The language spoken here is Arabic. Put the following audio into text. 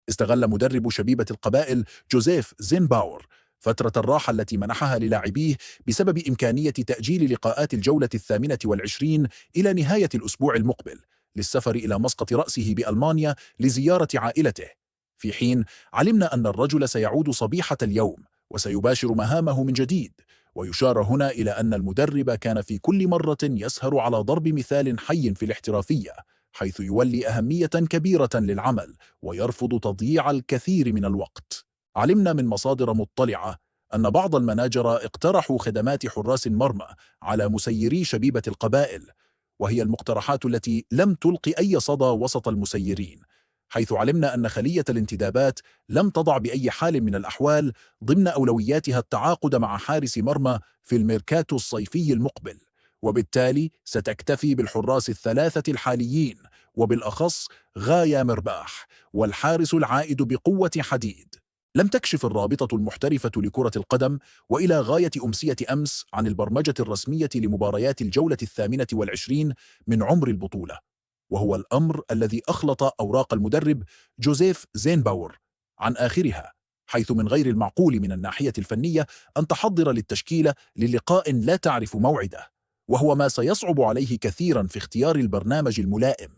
استغل مدرب شبيبة القبائل جوزيف زينباور فترة الراحة التي منحها للاعبيه بسبب إمكانية تأجيل لقاءات الجولة 28 إلى نهاية الأسبوع المقبل للسفر إلى مسقط رأسه بألمانيا لزيارة عائلته، في حين علمنا أن الرجل سيعود صبيحة اليوم وسيباشر مهامه من جديد. ويشار هنا إلى أن المدرب كان في كل مرة يسهر على ضرب مثال حي في الاحترافية، حيث يولي أهمية كبيرة للعمل ويرفض تضييع الكثير من الوقت. علمنا من مصادر مطلعة أن بعض المناجر اقترحوا خدمات حراس المرمى على مسيري شبيبة القبائل، وهي المقترحات التي لم تلق أي صدى وسط المسيرين، حيث علمنا أن خلية الانتدابات لم تضع بأي حال من الأحوال ضمن أولوياتها التعاقد مع حارس مرمى في الميركاتو الصيفي المقبل، وبالتالي ستكتفي بالحراس الثلاثة الحاليين، وبالأخص غاية مرباح والحارس العائد بقوة حديد. لم تكشف الرابطة المحترفة لكرة القدم وإلى غاية أمسية أمس عن البرمجة الرسمية لمباريات الجولة 28 من عمر البطولة، وهو الأمر الذي أخلط أوراق المدرب جوزيف زينباور عن آخرها، حيث من غير المعقول من الناحية الفنية أن تحضر للتشكيلة للقاء لا تعرف موعده، وهو ما سيصعب عليه كثيرا في اختيار البرنامج الملائم.